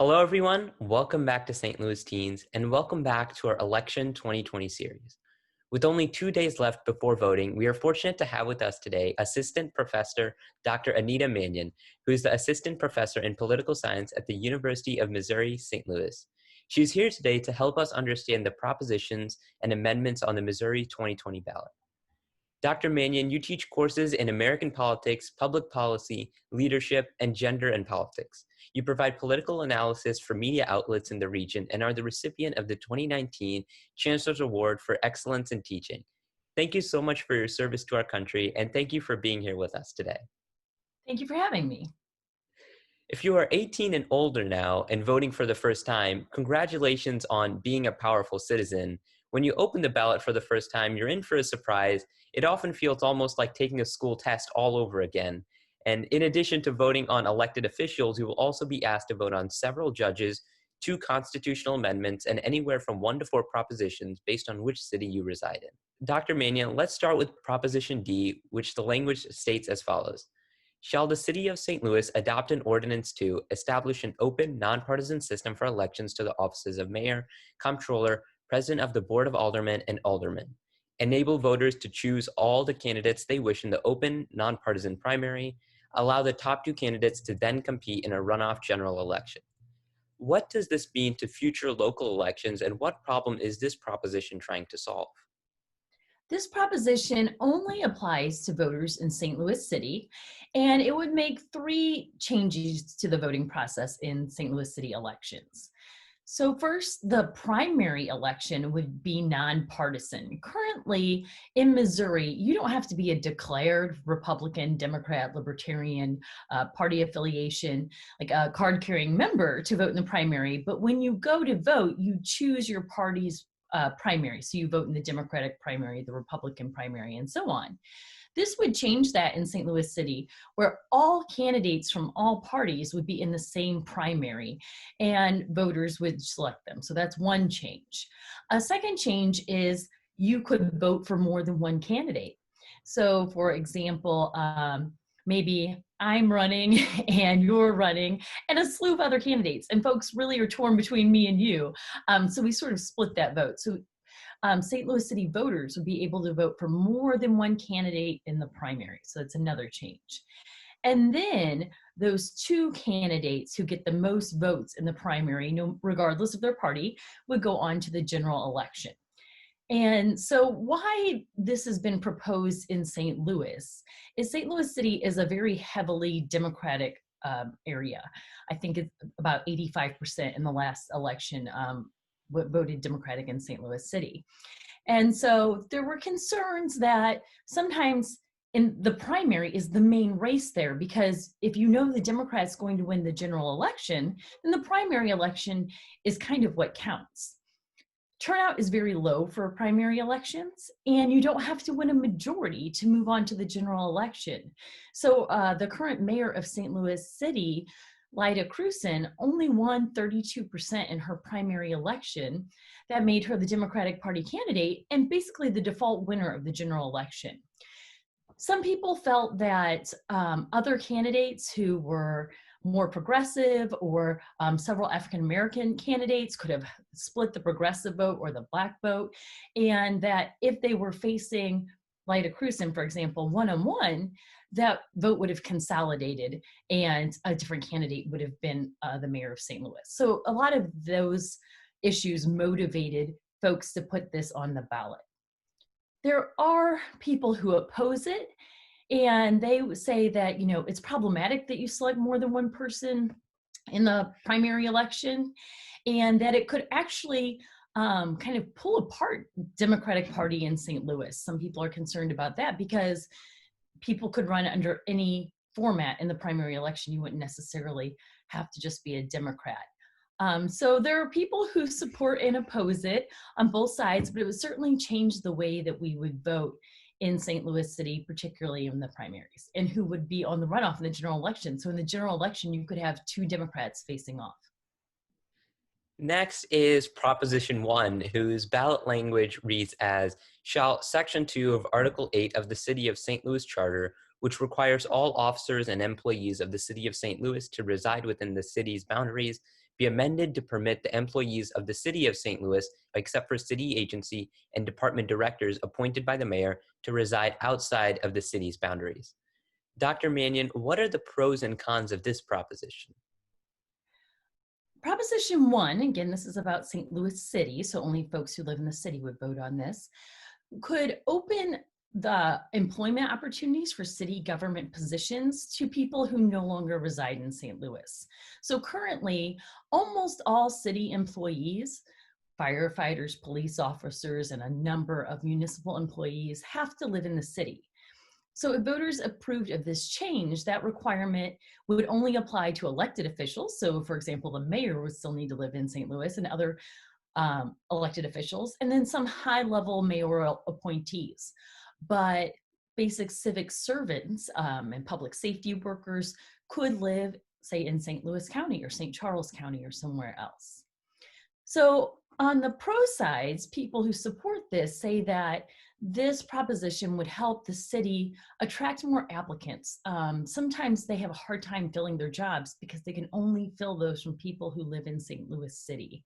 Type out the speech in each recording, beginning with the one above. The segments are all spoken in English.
Hello, everyone. Welcome back to St. Louis Teens, and welcome back to our Election 2020 series. With only 2 days left before voting, we are fortunate to have with us today Assistant Professor Dr. Anita Manion, who is the Assistant Professor in Political Science at the University of Missouri, St. Louis. She is here today to help us understand the propositions and amendments on the Missouri 2020 ballot. Dr. Manion, you teach courses in American politics, public policy, leadership, and gender and politics. You provide political analysis for media outlets in the region and are the recipient of the 2019 Chancellor's Award for Excellence in Teaching. Thank you so much for your service to our country, and thank you for being here with us today. Thank you for having me. If you are 18 and older now and voting for the first time, congratulations on being a powerful citizen. When you open the ballot for the first time, you're in for a surprise. It often feels almost like taking a school test all over again. And in addition to voting on elected officials, you will also be asked to vote on several judges, 2 constitutional amendments, and anywhere from 1 to 4 propositions based on which city you reside in. Dr. Manion, let's start with Proposition D, which the language states as follows. Shall the City of St. Louis adopt an ordinance to establish an open, nonpartisan system for elections to the offices of mayor, comptroller, president of the Board of Aldermen, and aldermen? Enable voters to choose all the candidates they wish in the open, nonpartisan primary. Allow the top 2 candidates to then compete in a runoff general election. What does this mean to future local elections, and what problem is this proposition trying to solve? This proposition only applies to voters in St. Louis City, and it would make 3 changes to the voting process in St. Louis City elections. So first, the primary election would be nonpartisan. Currently in Missouri, you don't have to be a declared Republican, Democrat, Libertarian party affiliation, like a card-carrying member to vote in the primary. But when you go to vote, you choose your party's primary. So you vote in the Democratic primary, the Republican primary, and so on. This would change that in St. Louis City, where all candidates from all parties would be in the same primary and voters would select them. So that's one change. A second change is you could vote for more than one candidate. So for example, maybe I'm running and you're running and a slew of other candidates, and folks really are torn between me and you. So we sort of split that vote. So St. Louis City voters would be able to vote for more than one candidate in the primary. So that's another change. And then those 2 candidates who get the most votes in the primary, regardless of their party, would go on to the general election. And so why this has been proposed in St. Louis is St. Louis City is a very heavily Democratic area. I think it's about 85% in the last election voted Democratic in St. Louis City. And so there were concerns that sometimes in the primary is the main race there, because if you know the Democrat's going to win the general election, then the primary election is kind of what counts. Turnout is very low for primary elections, and you don't have to win a majority to move on to the general election. So the current mayor of St. Louis City, Lyda Krewson, only won 32% in her primary election. That made her the Democratic Party candidate and basically the default winner of the general election. Some people felt that other candidates who were more progressive or several African-American candidates could have split the progressive vote or the black vote, and that if they were facing Lyda Krewson, for example, one-on-one, that vote would have consolidated and a different candidate would have been the mayor of St. Louis. So a lot of those issues motivated folks to put this on the ballot. There are people who oppose it, and they say that, it's problematic that you select more than one person in the primary election, and that it could actually kind of pull apart Democratic Party in St. Louis. Some people are concerned about that because people could run under any format in the primary election. You wouldn't necessarily have to just be a Democrat. So there are people who support and oppose it on both sides, but it would certainly change the way that we would vote in St. Louis City, particularly in the primaries, and who would be on the runoff in the general election. So in the general election, you could have 2 Democrats facing off. Next is Proposition 1, whose ballot language reads as, shall Section 2 of Article 8 of the City of St. Louis Charter, which requires all officers and employees of the City of St. Louis to reside within the city's boundaries, be amended to permit the employees of the city of St. Louis, except for city agency and department directors appointed by the mayor, to reside outside of the city's boundaries. Dr. Manion, what are the pros and cons of this proposition? Proposition 1, again, this is about St. Louis City, so only folks who live in the city would vote on this, could open the employment opportunities for city government positions to people who no longer reside in St. Louis. So currently, almost all city employees, firefighters, police officers, and a number of municipal employees have to live in the city. So if voters approved of this change, that requirement would only apply to elected officials. So for example, the mayor would still need to live in St. Louis and other elected officials, and then some high-level mayoral appointees. But basic civic servants and public safety workers could live, say, in St. Louis County or St. Charles County or somewhere else. So on the pro sides, people who support this say that this proposition would help the city attract more applicants. Sometimes they have a hard time filling their jobs because they can only fill those from people who live in St. Louis City.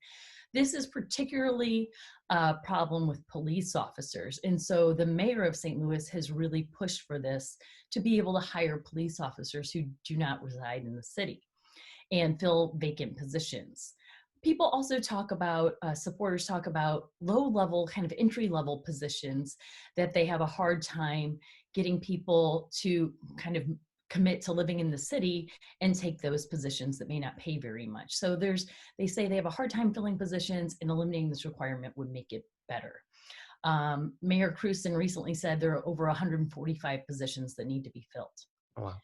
This is particularly a problem with police officers. And so the mayor of St. Louis has really pushed for this to be able to hire police officers who do not reside in the city and fill vacant positions. People also talk about, supporters talk about low-level, kind of entry-level positions that they have a hard time getting people to kind of commit to living in the city and take those positions that may not pay very much. So they say they have a hard time filling positions, and eliminating this requirement would make it better. Mayor Crewson recently said there are over 145 positions that need to be filled. Oh, wow.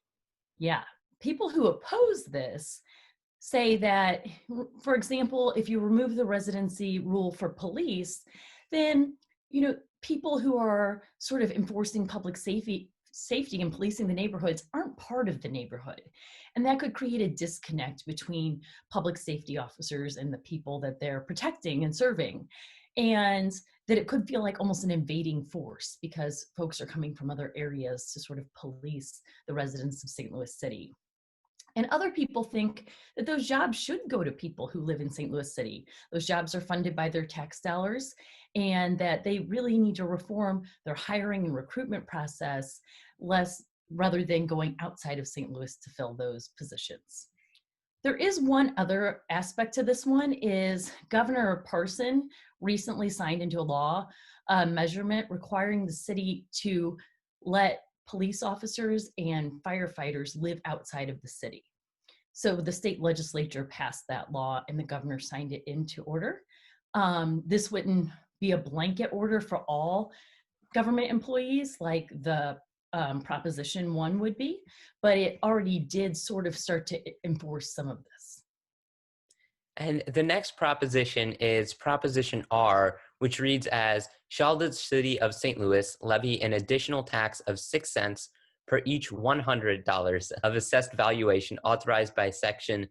Yeah, people who oppose this say that, for example, if you remove the residency rule for police, then, people who are sort of enforcing public safety and policing the neighborhoods aren't part of the neighborhood. And that could create a disconnect between public safety officers and the people that they're protecting and serving. And that it could feel like almost an invading force because folks are coming from other areas to sort of police the residents of St. Louis City. And other people think that those jobs should go to people who live in St. Louis City. Those jobs are funded by their tax dollars, and that they really need to reform their hiring and recruitment process rather than going outside of St. Louis to fill those positions. There is one other aspect to this one is Governor Parson recently signed into law a measurement requiring the city to let police officers and firefighters live outside of the city. So the state legislature passed that law and the governor signed it into order. This wouldn't be a blanket order for all government employees like the Proposition 1 would be, but it already did sort of start to enforce some of this. And the next proposition is Proposition R, which reads as, shall the city of St. Louis levy an additional tax of 6 cents per each $100 of assessed valuation authorized by Section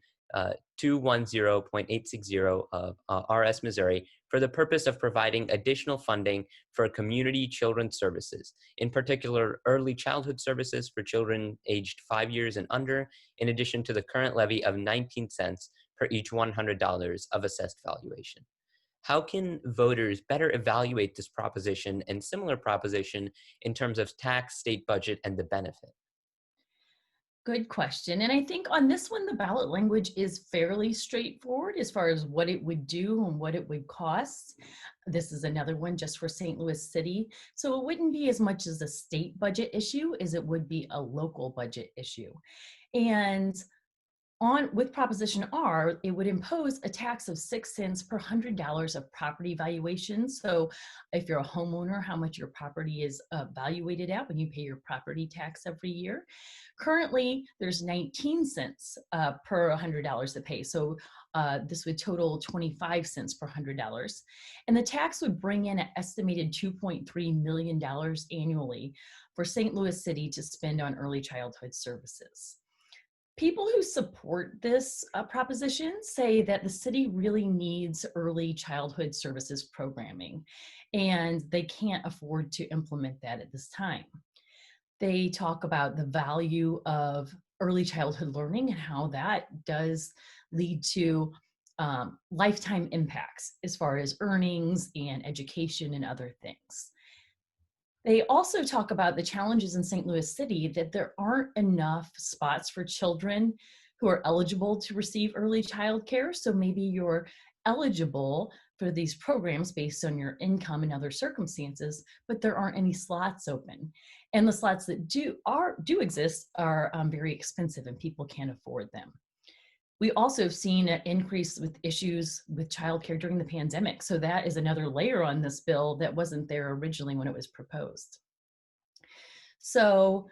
210.860 of RS Missouri for the purpose of providing additional funding for community children's services, in particular early childhood services for children aged 5 years and under, in addition to the current levy of 19 cents per each $100 of assessed valuation. How can voters better evaluate this proposition and similar proposition in terms of tax, state budget, and the benefit? Good question. And I think on this one, the ballot language is fairly straightforward as far as what it would do and what it would cost. This is another one just for St. Louis City. So it wouldn't be as much as a state budget issue as it would be a local budget issue. And with Proposition R, it would impose a tax of 6 cents per $100 of property valuation. So if you're a homeowner, how much your property is valuated at when you pay your property tax every year. Currently, there's 19 cents per $100 to pay. So this would total 25 cents per $100. And the tax would bring in an estimated $2.3 million annually for St. Louis City to spend on early childhood services. People who support this proposition say that the city really needs early childhood services programming, and they can't afford to implement that at this time. They talk about the value of early childhood learning and how that does lead to lifetime impacts as far as earnings and education and other things. They also talk about the challenges in St. Louis City that there aren't enough spots for children who are eligible to receive early child care. So maybe you're eligible for these programs based on your income and other circumstances, but there aren't any slots open. And the slots that do exist are very expensive and people can't afford them. We also have seen an increase with issues with childcare during the pandemic. So that is another layer on this bill that wasn't there originally when it was proposed. So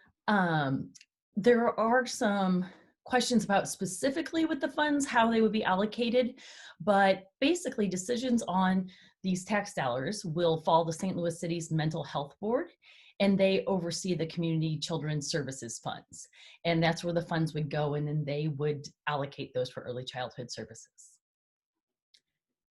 there are some questions about specifically with the funds, how they would be allocated, but basically decisions on these tax dollars will fall to St. Louis City's Mental Health Board, and they oversee the Community Children's Services Funds. And that's where the funds would go, and then they would allocate those for early childhood services.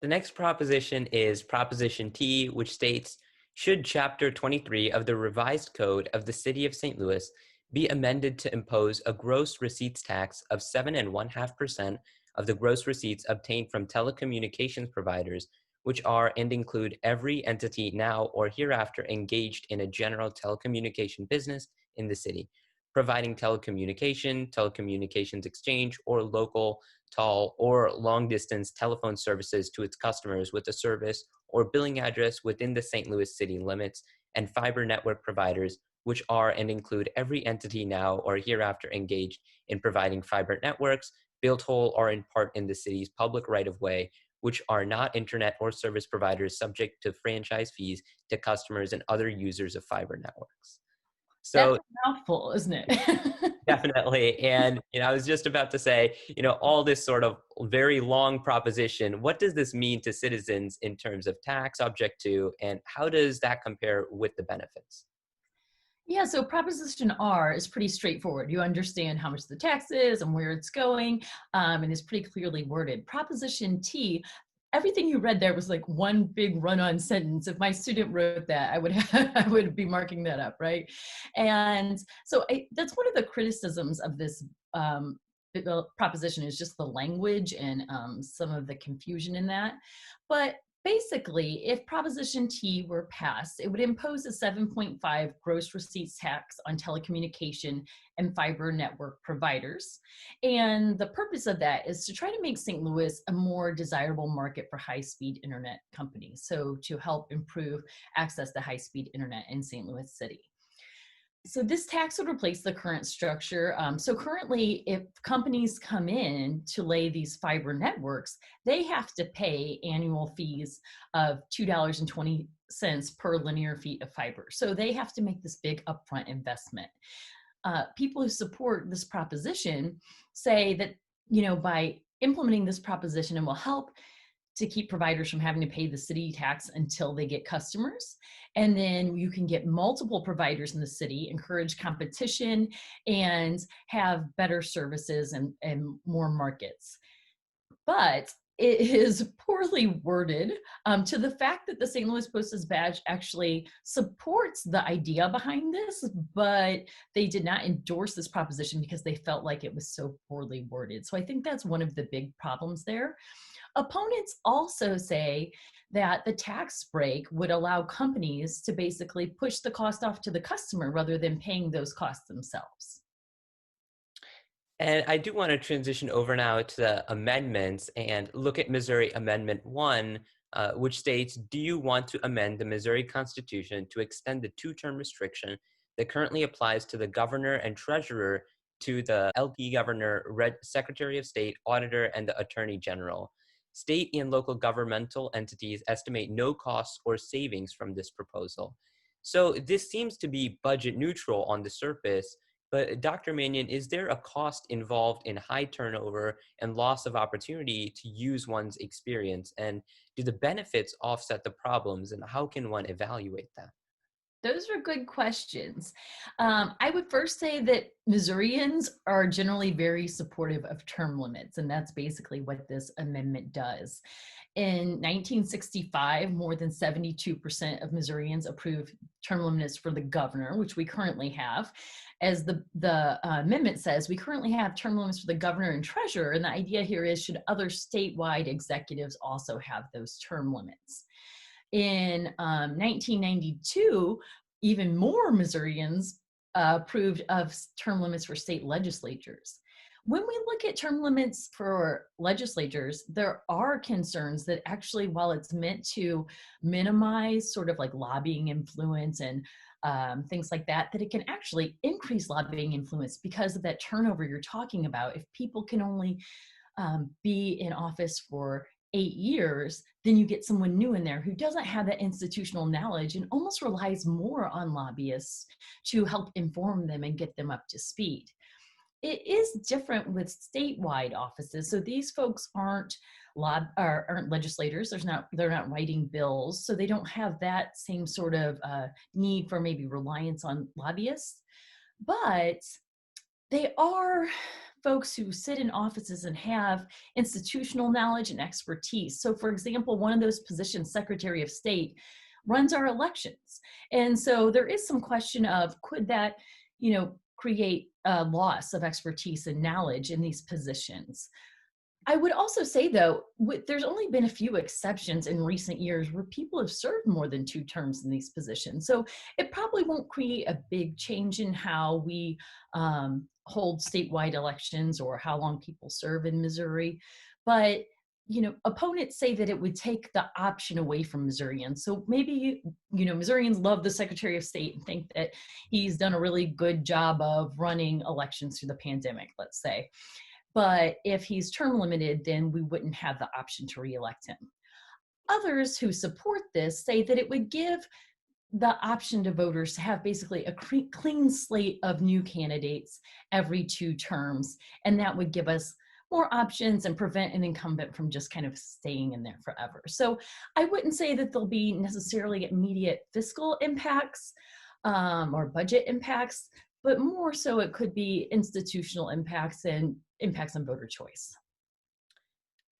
The next proposition is Proposition T, which states, should Chapter 23 of the Revised Code of the City of St. Louis be amended to impose a gross receipts tax of 7.5% of the gross receipts obtained from telecommunications providers, which are and include every entity now or hereafter engaged in a general telecommunication business in the city, providing telecommunications exchange, or local, tall, or long distance telephone services to its customers with a service or billing address within the St. Louis city limits, and fiber network providers, which are and include every entity now or hereafter engaged in providing fiber networks, built whole or in part in the city's public right of way, which are not internet or service providers subject to franchise fees to customers and other users of fiber networks. That's So a mouthful, isn't it? definitely. And, I was just about to say, all this sort of very long proposition, what does this mean to citizens in terms of tax subject to, and how does that compare with the benefits? Yeah, so Proposition R is pretty straightforward. You understand how much the tax is and where it's going, and it's pretty clearly worded. Proposition T, everything you read there was like one big run-on sentence. If my student wrote that, I would I would be marking that up, right? And so that's one of the criticisms of this proposition is just the language and some of the confusion in that. But basically, if Proposition T were passed, it would impose a 7.5 gross receipts tax on telecommunication and fiber network providers. And the purpose of that is to try to make St. Louis a more desirable market for high-speed internet companies. So to help improve access to high-speed internet in St. Louis City. So this tax would replace the current structure. So currently, if companies come in to lay these fiber networks, they have to pay annual fees of $2.20 per linear feet of fiber. So they have to make this big upfront investment. People who support this proposition say that, by implementing this proposition, it will help to keep providers from having to pay the city tax until they get customers. And then you can get multiple providers in the city, encourage competition, and have better services and more markets. But it is poorly worded to the fact that the St. Louis Post-Dispatch actually supports the idea behind this, but they did not endorse this proposition because they felt like it was so poorly worded. So I think that's one of the big problems there. Opponents also say that the tax break would allow companies to basically push the cost off to the customer rather than paying those costs themselves. And I do want to transition over now to the amendments and look at Missouri Amendment 1, which states, do you want to amend the Missouri Constitution to extend the two-term restriction that currently applies to the governor and treasurer to the LP governor, secretary of state, auditor, and the attorney general? State and local governmental entities estimate no costs or savings from this proposal. So this seems to be budget neutral on the surface, but Dr. Manion, is there a cost involved in high turnover and loss of opportunity to use one's experience? And do the benefits offset the problems? And how can one evaluate that? Those are good questions. I would first say that Missourians are generally very supportive of term limits, and that's basically what this amendment does. In 1965, more than 72% of Missourians approved term limits for the governor, which we currently have. As the amendment says, we currently have term limits for the governor and treasurer, and the idea here is should other statewide executives also have those term limits. In 1992, even more Missourians approved of term limits for state legislatures. When we look at term limits for legislatures, there are concerns that actually, while it's meant to minimize sort of like lobbying influence and things like that, that it can actually increase lobbying influence because of that turnover you're talking about. If people can only be in office for 8 years, then you get someone new in there who doesn't have that institutional knowledge and almost relies more on lobbyists to help inform them and get them up to speed. It is different with statewide offices. So these folks aren't legislators. They're not writing bills, so they don't have that same sort of need for maybe reliance on lobbyists. But they are folks who sit in offices and have institutional knowledge and expertise. So for example, one of those positions, Secretary of State, runs our elections. And so there is some question of could that, create a loss of expertise and knowledge in these positions. I would also say, though, there's only been a few exceptions in recent years where people have served more than 2 terms in these positions. So it probably won't create a big change in how we hold statewide elections or how long people serve in Missouri. But, opponents say that it would take the option away from Missourians. So maybe, Missourians love the Secretary of State and think that he's done a really good job of running elections through the pandemic, let's say. But if he's term limited, then we wouldn't have the option to reelect him. Others who support this say that it would give the option to voters to have basically a clean slate of new candidates every 2 terms, and that would give us more options and prevent an incumbent from just kind of staying in there forever. So I wouldn't say that there'll be necessarily immediate fiscal impacts or budget impacts, but more so it could be institutional impacts and impacts on voter choice.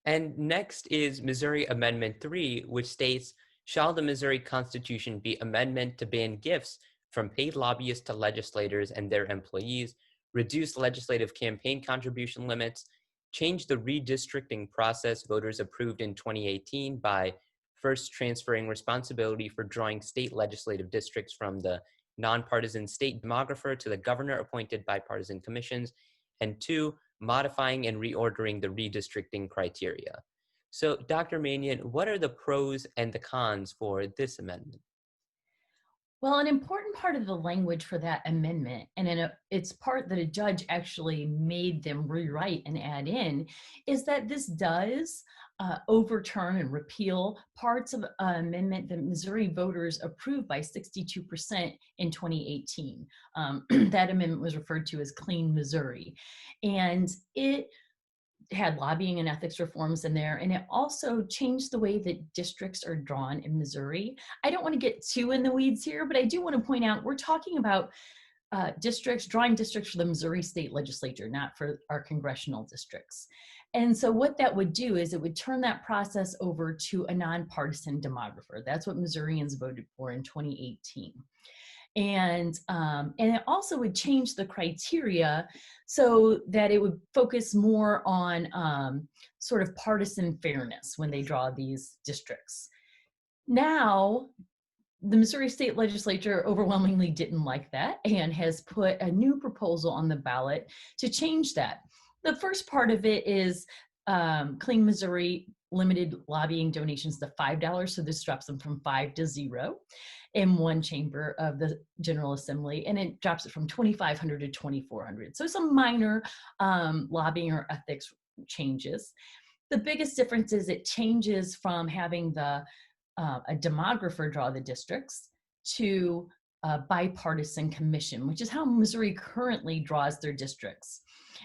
And next is Missouri Amendment 3, which states, shall the Missouri Constitution be amendment to ban gifts from paid lobbyists to legislators and their employees, reduce legislative campaign contribution limits, change the redistricting process voters approved in 2018 by first transferring responsibility for drawing state legislative districts from the nonpartisan state demographer to the governor-appointed bipartisan commissions, and 2, modifying and reordering the redistricting criteria. So, Dr. Manion, what are the pros and the cons for this amendment? Well, an important part of the language for that amendment, and it's part that a judge actually made them rewrite and add in, is that this does overturn and repeal parts of an amendment that Missouri voters approved by 62% in 2018. That amendment was referred to as Clean Missouri. And it had lobbying and ethics reforms in there, and it also changed the way that districts are drawn in Missouri. I don't want to get too in the weeds here, but I do want to point out we're talking about drawing districts for the Missouri State Legislature, not for our congressional districts. And so what that would do is it would turn that process over to a nonpartisan demographer. That's what Missourians voted for in 2018. And it also would change the criteria so that it would focus more on sort of partisan fairness when they draw these districts. Now, the Missouri State Legislature overwhelmingly didn't like that and has put a new proposal on the ballot to change that. The first part of it is Clean Missouri limited lobbying donations to $5, so this drops them from 5 to 0 in one chamber of the General Assembly, and it drops it from 2,500 to 2,400. So some minor lobbying or ethics changes. The biggest difference is it changes from having a demographer draw the districts to a bipartisan commission, which is how Missouri currently draws their districts.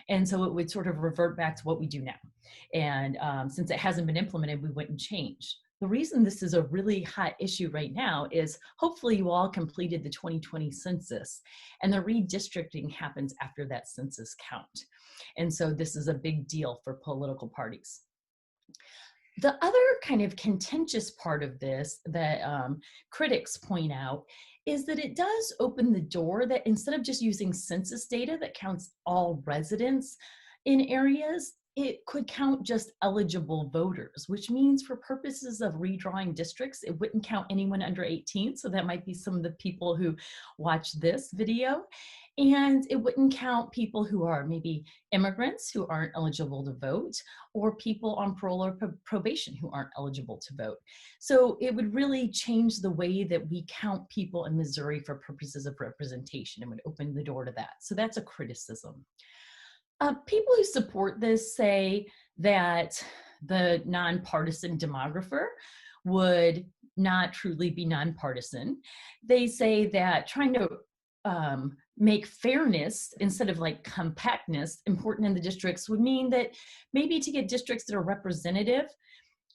And so it would sort of revert back to what we do now. And since it hasn't been implemented, we wouldn't change. The reason this is a really hot issue right now is hopefully you all completed the 2020 census, and the redistricting happens after that census count. And so this is a big deal for political parties. The other kind of contentious part of this that critics point out is that it does open the door that instead of just using census data that counts all residents in areas, it could count just eligible voters, which means for purposes of redrawing districts, it wouldn't count anyone under 18. So that might be some of the people who watch this video. And it wouldn't count people who are maybe immigrants who aren't eligible to vote, or people on parole or probation who aren't eligible to vote. So it would really change the way that we count people in Missouri for purposes of representation and would open the door to that. So that's a criticism. People who support this say that the nonpartisan demographer would not truly be nonpartisan. They say that trying to make fairness instead of like compactness important in the districts would mean that maybe to get districts that are representative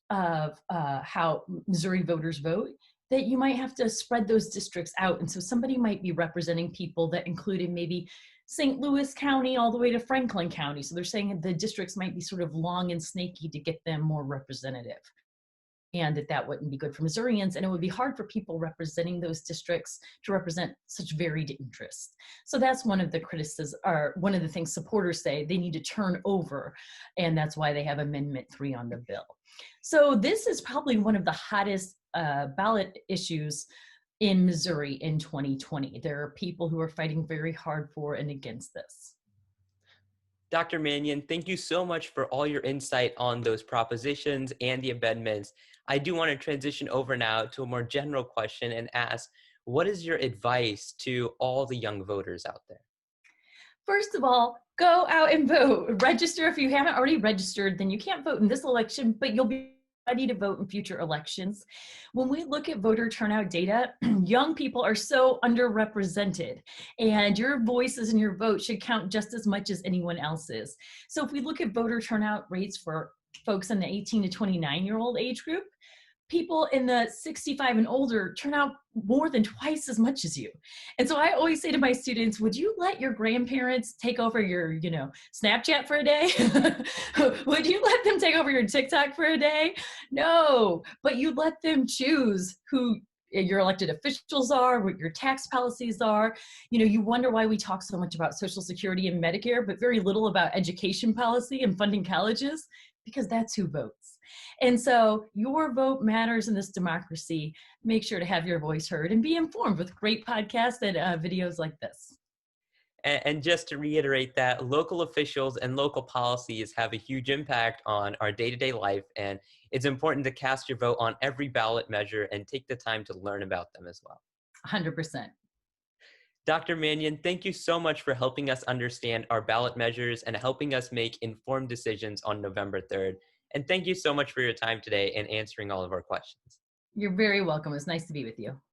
of how Missouri voters vote, that you might have to spread those districts out. And so somebody might be representing people that included maybe St. Louis County all the way to Franklin County. So they're saying the districts might be sort of long and snaky to get them more representative, and that wouldn't be good for Missourians, and it would be hard for people representing those districts to represent such varied interests. So that's one of the criticisms, or one of the things supporters say they need to turn over, and that's why they have Amendment 3 on the bill. So this is probably one of the hottest ballot issues in Missouri in 2020. There are people who are fighting very hard for and against this. Dr. Manion, thank you so much for all your insight on those propositions and the amendments. I do want to transition over now to a more general question and ask, what is your advice to all the young voters out there? First of all, go out and vote. Register. If you haven't already registered, then you can't vote in this election, but you'll be ready to vote in future elections. When we look at voter turnout data, young people are so underrepresented, and your voices and your vote should count just as much as anyone else's. So if we look at voter turnout rates for folks in the 18 to 29-year-old age group, people in the 65 and older turn out more than twice as much as you. And so I always say to my students, would you let your grandparents take over your, Snapchat for a day? Would you let them take over your TikTok for a day? No, but you let them choose who your elected officials are, what your tax policies are. You wonder why we talk so much about Social Security and Medicare, but very little about education policy and funding colleges, because that's who votes. And so your vote matters in this democracy. Make sure to have your voice heard and be informed with great podcasts and videos like this. And just to reiterate that, local officials and local policies have a huge impact on our day-to-day life, and it's important to cast your vote on every ballot measure and take the time to learn about them as well. 100%. Dr. Manion, thank you so much for helping us understand our ballot measures and helping us make informed decisions on November 3rd. And thank you so much for your time today and answering all of our questions. You're very welcome. It's nice to be with you.